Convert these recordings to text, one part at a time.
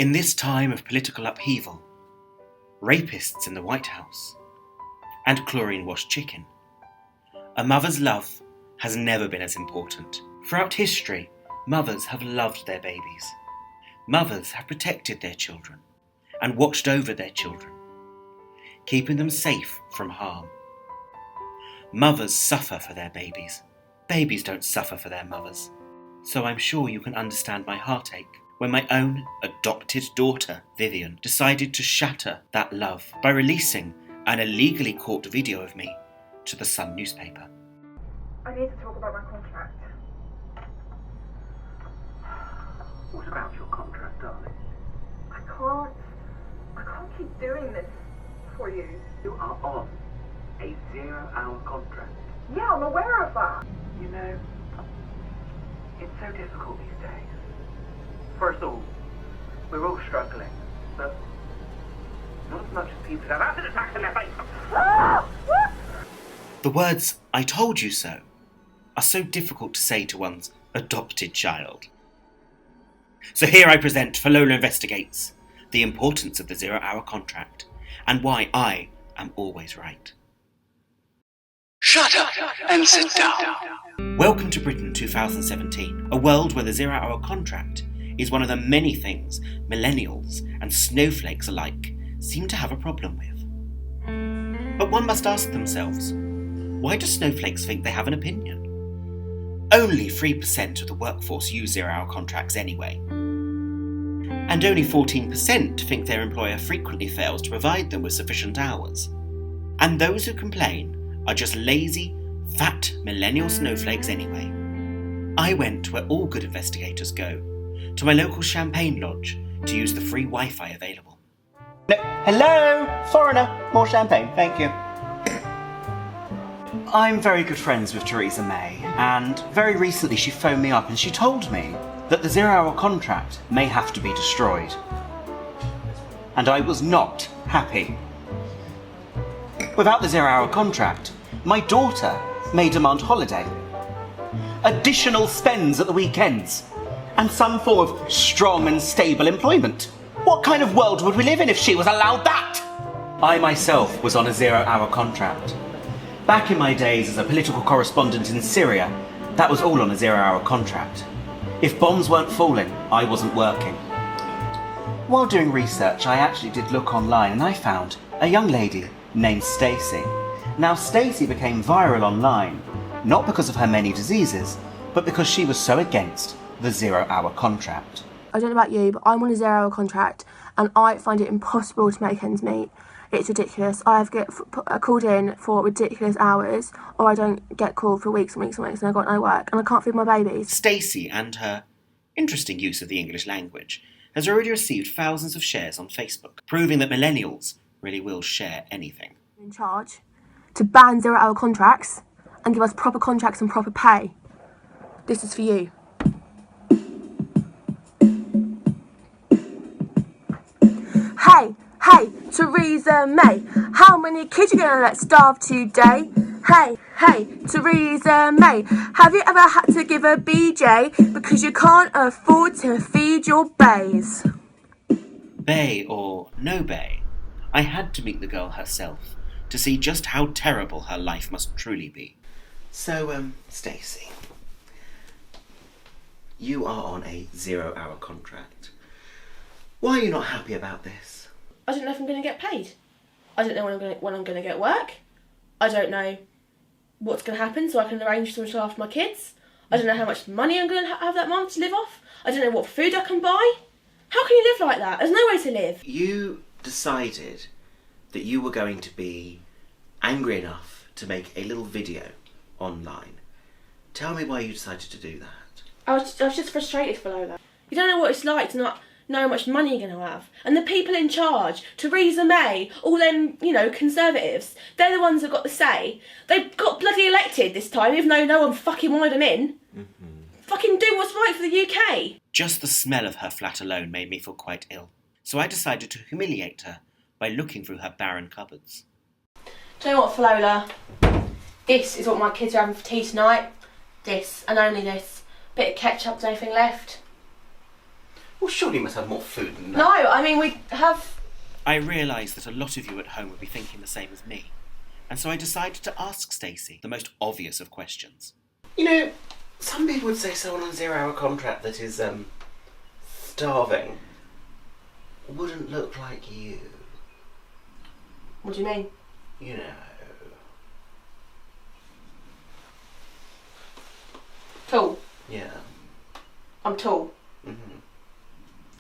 In this time of political upheaval, rapists in the White House, and chlorine-washed chicken, a mother's love has never been as important. Throughout history, mothers have loved their babies. Mothers have protected their children and watched over their children, keeping them safe from harm. Mothers suffer for their babies. Babies don't suffer for their mothers. So I'm sure you can understand my heartache when my own adopted daughter, Vivian, decided to shatter that love by releasing an illegally caught video of me to the Sun newspaper. I need to talk about my contract. What about your contract, darling? I can't keep doing this for you. You are on a 0-hour contract. Yeah, I'm aware of that. You know, it's so difficult these days. First of all, we're all struggling, but not as much as people have acid attacks in their face. The words, "I told you so," are so difficult to say to one's adopted child. So here I present Fallowla Investigates, the importance of the 0-hour contract, and why I am always right. Shut up and sit down. Welcome to Britain 2017, a world where the 0-hour contract is one of the many things millennials and snowflakes alike seem to have a problem with. But one must ask themselves, why do snowflakes think they have an opinion? Only 3% of the workforce use 0-hour contracts anyway. And only 14% think their employer frequently fails to provide them with sufficient hours. And those who complain are just lazy, fat millennial snowflakes anyway. I went where all good investigators go, to my local champagne lodge to use the free Wi-Fi available. No. Hello, foreigner. More champagne, thank you. I'm very good friends with Theresa May, and very recently she phoned me up and she told me that the 0-hour contract may have to be destroyed. And I was not happy. Without the 0-hour contract, my daughter may demand holiday, additional spends at the weekends, and some form of strong and stable employment. What kind of world would we live in if she was allowed that? I myself was on a 0-hour contract. Back in my days as a political correspondent in Syria, that was all on a 0-hour contract. If bombs weren't falling, I wasn't working. While doing research, I actually did look online and I found a young lady named Stacey. Now, Stacey became viral online, not because of her many diseases, but because she was so against the 0-hour contract. I don't know about you, but I'm on a 0-hour contract and I find it impossible to make ends meet. It's ridiculous. I have get called in for ridiculous hours, or I don't get called for weeks and weeks and weeks, and I've got no work, and I can't feed my babies. Stacey and her interesting use of the English language has already received thousands of shares on Facebook, proving that millennials really will share anything. In charge to ban 0-hour contracts and give us proper contracts and proper pay. This is for you. Hey, Theresa May, how many kids are you gonna let starve today? Hey, Theresa May, have you ever had to give a BJ because you can't afford to feed your bays? Bay or no bay, I had to meet the girl herself to see just how terrible her life must truly be. So, Stacey, you are on a 0-hour contract. Why are you not happy about this? I don't know if I'm going to get paid. I don't know when I'm going to get work. I don't know what's going to happen so I can arrange to look after my kids. I don't know how much money I'm going to have that month to live off. I don't know what food I can buy. How can you live like that? There's no way to live. You decided that you were going to be angry enough to make a little video online. Tell me why you decided to do that. I was just frustrated, Fallowla. You don't know what it's like to not know how much money you're going to have. And the people in charge, Theresa May, all them, Conservatives, they're the ones that got the say. They got bloody elected this time, even though no one fucking wanted them in. Fucking do what's right for the UK. Just the smell of her flat alone made me feel quite ill. So I decided to humiliate her by looking through her barren cupboards. Do you know what, Fallowla? This is what my kids are having for tea tonight. This, and only this. Bit of ketchup, there's anything left. Well, surely you must have more food than that. No, I mean, we have... I realised that a lot of you at home would be thinking the same as me, and so I decided to ask Stacey the most obvious of questions. You know, some people would say someone on a 0-hour contract that is, starving wouldn't look like you. What do you mean? You know. Tall. Yeah. I'm tall. Mm-hmm.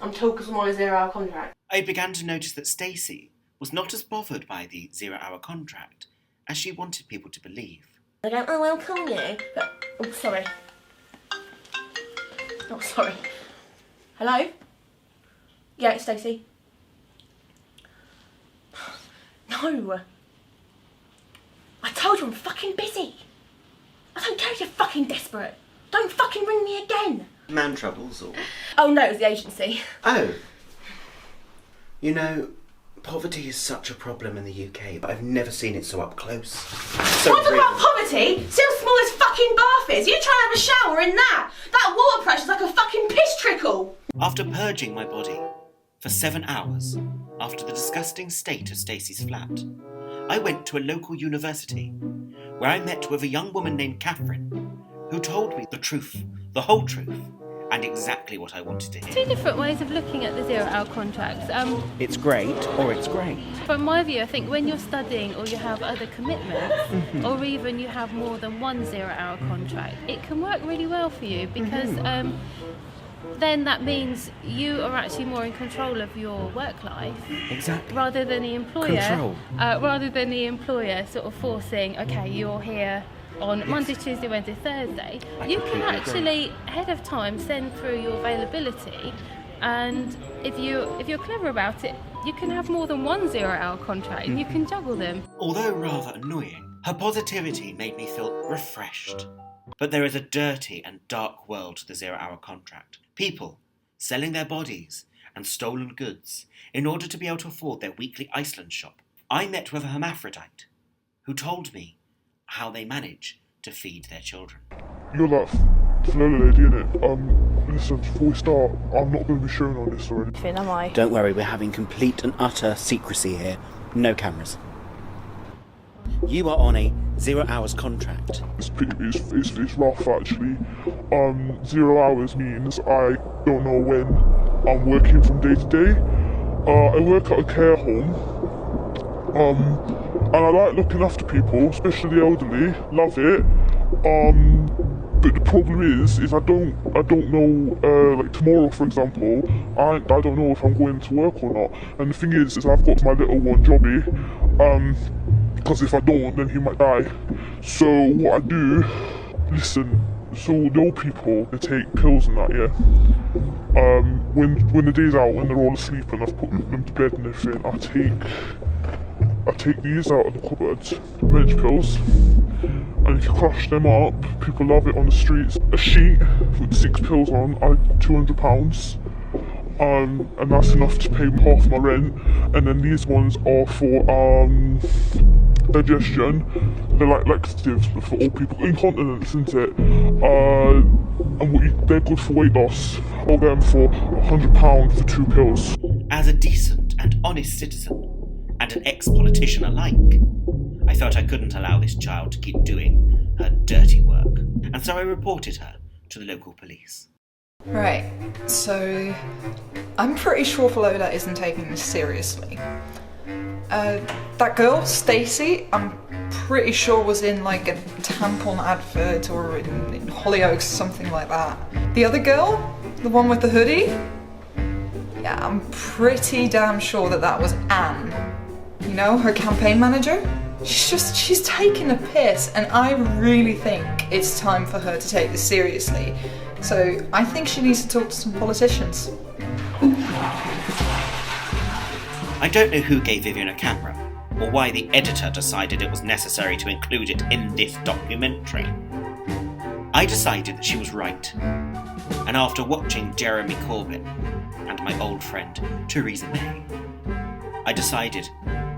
I'm tall because I'm on a 0-hour contract. I began to notice that Stacey was not as bothered by the 0-hour contract as she wanted people to believe. I go, oh, I'll call you. But, oh, sorry. Oh, sorry. Hello? Yeah, it's Stacey. No. I told you I'm fucking busy. I don't care if you're fucking desperate. Don't fucking ring me again. Man troubles or... Oh no, it was the agency. Oh. You know, poverty is such a problem in the UK, but I've never seen it so up close. So What about poverty? See how small this fucking bath is? You try and have a shower in that. That water pressure's like a fucking piss trickle. After purging my body for 7 hours after the disgusting state of Stacey's flat, I went to a local university where I met with a young woman named Katherin who told me the truth, the whole truth, and exactly what I wanted to hear. Two different ways of looking at the 0-hour contracts. It's great or it's great. From my view, I think when you're studying or you have other commitments, or even you have more than one 0-hour contract, it can work really well for you because then that means you are actually more in control of your work life. Exactly. Rather than the employer. Control. Rather than the employer sort of forcing, okay, you're here on Monday, Tuesday, Wednesday, Thursday. You can actually ahead of time send through your availability, and if you're clever about it, you can have more than one 0-hour contract and you can juggle them. Although rather annoying, her positivity made me feel refreshed. But there is a dirty and dark world to the 0-hour contract. People selling their bodies and stolen goods in order to be able to afford their weekly Iceland shop. I met with a hermaphrodite who told me how they manage to feed their children. You're that Fallowla lady, innit? Listen, before we start, I'm not going to be shown on this or anything. Am I? Don't worry, we're having complete and utter secrecy here. No cameras. You are on a 0 hours contract. It's rough, actually. 0 hours means I don't know when I'm working from day to day. I work at a care home. And I like looking after people, especially the elderly. Love it. But the problem is I don't know. Like tomorrow, for example, I don't know if I'm going to work or not. And the thing is I've got my little one, Jobby. Because if I don't, then he might die. So what I do, listen. So the old people, they take pills and that, yeah. When the day's out, when they're all asleep and I've put them to bed and everything, I take these out of the cupboard, minute pills, and if you crush them up, people love it on the streets. A sheet with 6 pills on, £200, and that's enough to pay half my rent. And then these ones are for digestion. They're like laxatives for all people, incontinence, isn't it? And they're good for weight loss. All them for £100 for 2 pills. As a decent and honest citizen, and an ex-politician alike, I felt I couldn't allow this child to keep doing her dirty work, and so I reported her to the local police. Right, so I'm pretty sure Fallowla isn't taking this seriously. That girl, Stacey, I'm pretty sure was in like a tampon advert or in Hollyoaks, something like that. The other girl, the one with the hoodie, yeah, I'm pretty damn sure that was Anne. You know, her campaign manager? She's taking a piss, and I really think it's time for her to take this seriously. So I think she needs to talk to some politicians. I don't know who gave Vivian a camera, or why the editor decided it was necessary to include it in this documentary. I decided that she was right, and after watching Jeremy Corbyn and my old friend Theresa May, I decided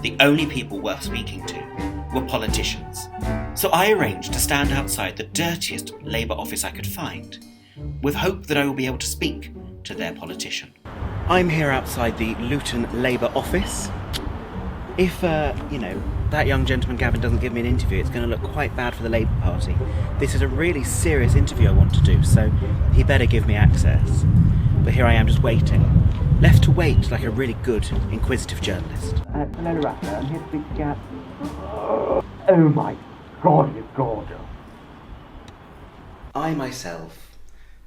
the only people worth speaking to were politicians. So I arranged to stand outside the dirtiest Labour office I could find, with hope that I will be able to speak to their politician. I'm here outside the Luton Labour office. If, that young gentleman Gavin doesn't give me an interview, it's going to look quite bad for the Labour Party. This is a really serious interview I want to do, so he better give me access. But here I am just waiting. Left to wait like a really good, inquisitive journalist. Fallowla Ruffalo, I'm here to speak to Gav. Oh my God, you're gorgeous. I myself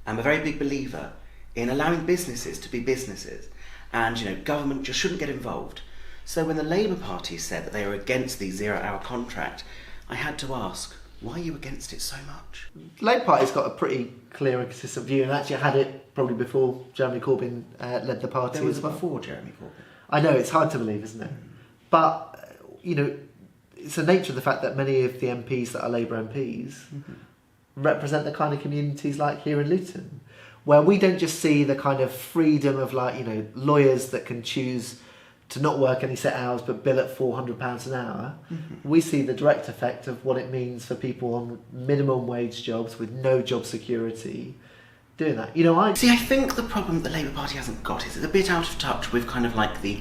am a very big believer in allowing businesses to be businesses, and government just shouldn't get involved. So when the Labour Party said that they were against the 0-hour contract, I had to ask, why are you against it so much? The Labour Party's got a pretty clear and consistent view, and actually had it probably before Jeremy Corbyn led the party. There was as well. before Jeremy Corbyn. I know, it's hard to believe, isn't it? But, it's the nature of the fact that many of the MPs that are Labour MPs represent the kind of communities like here in Luton, where we don't just see the kind of freedom of lawyers that can choose to not work any set hours but bill at £400 an hour. We see the direct effect of what it means for people on minimum wage jobs with no job security doing that. I think the problem the Labour Party hasn't got is it's a bit out of touch with kind of like the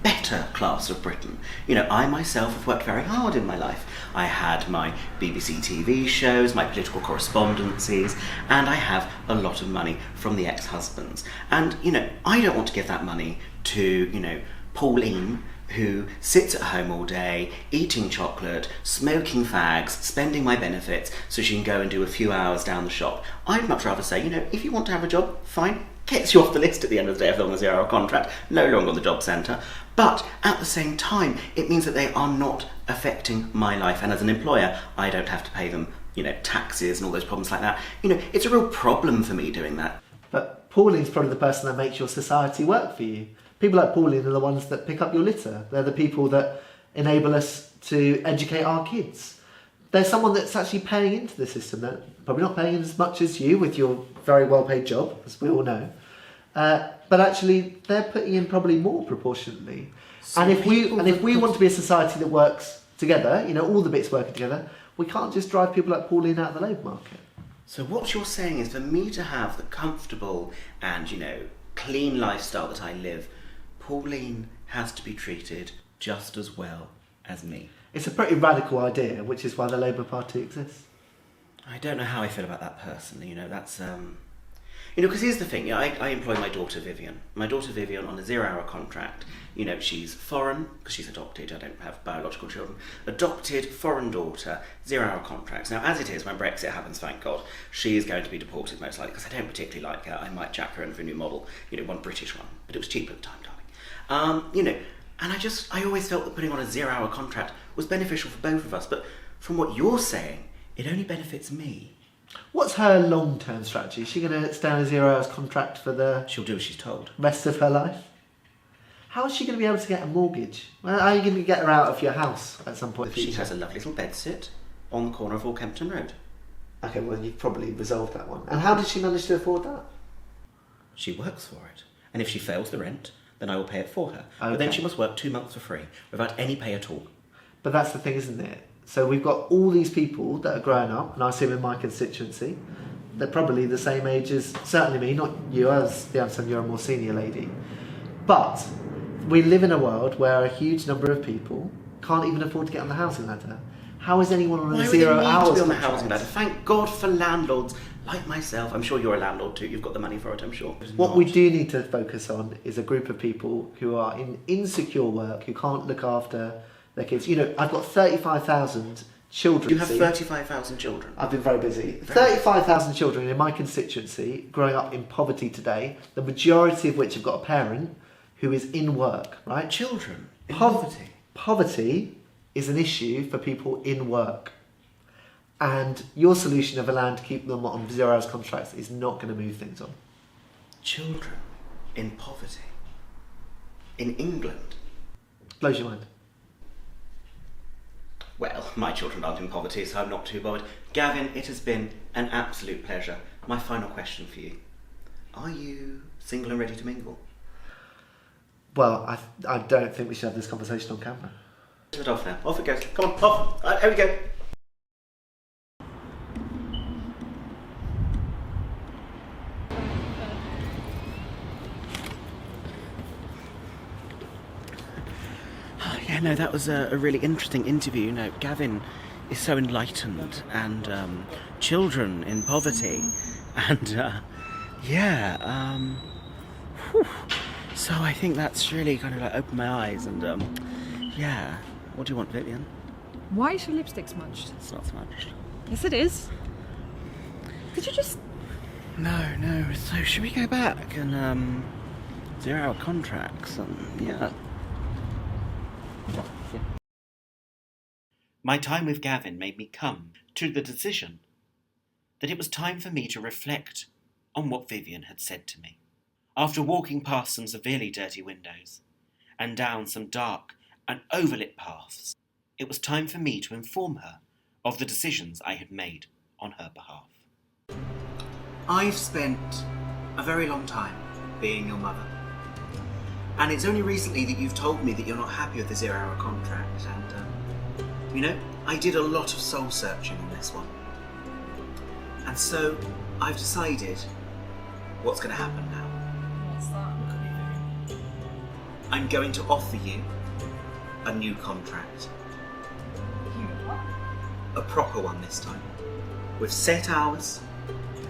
better class of Britain. I myself have worked very hard in my life. I had my BBC TV shows, my political correspondencies, and I have a lot of money from the ex-husbands. And, I don't want to give that money to, Pauline, who sits at home all day, eating chocolate, smoking fags, spending my benefits so she can go and do a few hours down the shop. I'd much rather say, if you want to have a job, fine, gets you off the list at the end of the day if they're on a 0-hour contract, no longer on the job centre. But at the same time, it means that they are not affecting my life, and as an employer, I don't have to pay them, taxes and all those problems like that. It's a real problem for me doing that. But Pauline's probably the person that makes your society work for you. People like Pauline are the ones that pick up your litter. They're the people that enable us to educate our kids. There's someone that's actually paying into the system, that probably not paying as much as you with your very well-paid job, as we all know. But actually, they're putting in probably more proportionately. And if we want to be a society that works together, all the bits working together, we can't just drive people like Pauline out of the labour market. So what you're saying is for me to have the comfortable and, clean lifestyle that I live, Pauline has to be treated just as well as me. It's a pretty radical idea, which is why the Labour Party exists. I don't know how I feel about that personally, that's... because here's the thing, I employ my daughter Vivian. My daughter Vivian on a 0-hour contract. She's foreign, because she's adopted, I don't have biological children. Adopted, foreign daughter, 0-hour contracts. Now, as it is, when Brexit happens, thank God, she is going to be deported most likely, because I don't particularly like her. I might jack her in for a new model, one British one, but it was cheap at the time, darling. And I always felt that putting on a 0-hour contract was beneficial for both of us, but from what you're saying, it only benefits me. What's her long-term strategy? Is she going to stay on a 0-hours contract for the... She'll do as she's told. ...rest of her life? How is she going to be able to get a mortgage? Well, are you going to get her out of your house at some point? She has a lovely little bedsit on the corner of Orkempton Road. Okay, well, you've probably resolved that one. And how did she manage to afford that? She works for it. And if she fails the rent, then I will pay it for her. Okay. But then she must work 2 months for free, without any pay at all. But that's the thing, isn't it? So we've got all these people that are growing up, and I see them in my constituency. They're probably the same age as, certainly me, not you, as the understand you're a more senior lady. But we live in a world where a huge number of people can't even afford to get on the housing ladder. How is anyone on a 0 hours to be on the housing ladder? Thank God for landlords like myself. I'm sure you're a landlord too. You've got the money for it, I'm sure. What we do need to focus on is a group of people who are in insecure work, who can't look after their kids. I've got 35,000 children. You have 35,000 children? I've been very busy. 35,000 children in my constituency growing up in poverty today, the majority of which have got a parent who is in work, right? Children in poverty? Poverty is an issue for people in work. And your solution of allowing to keep them on 0 hours contracts is not going to move things on. Children in poverty? In England? Blows your mind. Well, my children aren't in poverty, so I'm not too bothered. Gavin, it has been an absolute pleasure. My final question for you. Are you single and ready to mingle? Well, I don't think we should have this conversation on camera. Turn it off now. Off it goes. Come on, off. Here we go. no, that was a really interesting interview. You know, Gavin is so enlightened, and children in poverty, and whew. So I think that's really kind of like opened my eyes, and yeah. What do you want, Vivian? Why is your lipstick smudged? It's not smudged. Yes, it is. Did you just... No. So should we go back and 0-hour contracts and yeah. My time with Gavin made me come to the decision that it was time for me to reflect on what Vivian had said to me. After walking past some severely dirty windows and down some dark and overlit paths, it was time for me to inform her of the decisions I had made on her behalf. I've spent a very long time being your mother, and it's only recently that you've told me that you're not happy with the 0-hour contract, and you know, I did a lot of soul searching on this one, and so I've decided what's going to happen now. What's that? Look at me, Vivian. I'm going to offer you a new contract. A proper one this time, with set hours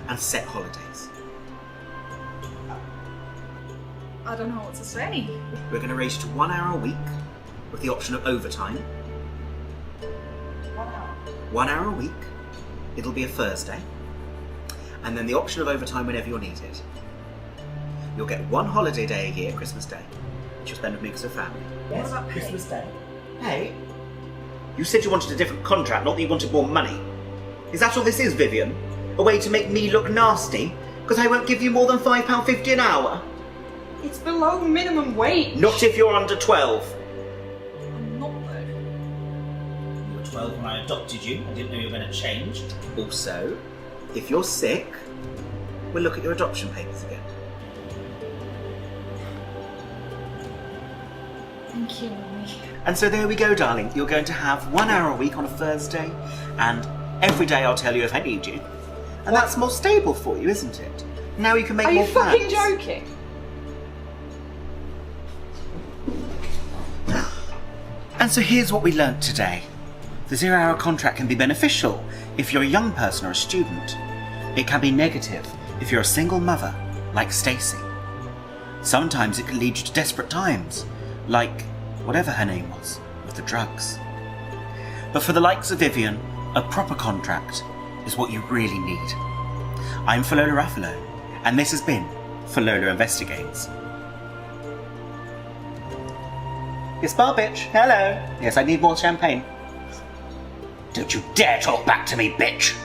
and set holidays. I don't know what to say. We're going to raise you to 1 hour a week with the option of overtime. 1 hour. 1 hour a week. It'll be a Thursday. And then the option of overtime whenever you're needed. You'll get 1 holiday day a year, Christmas Day, which you'll spend with me because of family. Yes, what about Christmas Day. Hey, you said you wanted a different contract, not that you wanted more money. Is that all this is, Vivian? A way to make me look nasty? Because I won't give you more than £5.50 an hour? It's below minimum wage. Not if you're under 12. I'm not though. You were 12 when I adopted you. I didn't know you were going to change. Also, if you're sick, we'll look at your adoption papers again. Thank you, Mummy. And so there we go, darling. You're going to have 1 hour a week on a Thursday, and every day I'll tell you if I need you. And that's more stable for you, isn't it? Now you can make more plans. Are you fucking joking? And so here's what we learnt today. The 0-hour contract can be beneficial if you're a young person or a student. It can be negative if you're a single mother, like Stacey. Sometimes it can lead you to desperate times, like whatever her name was, with the drugs. But for the likes of Vivian, a proper contract is what you really need. I'm Fallowla Ruffalo, and this has been Fallowla Investigates. Yes, bar bitch, hello. Yes, I need more champagne. Don't you dare talk back to me, bitch.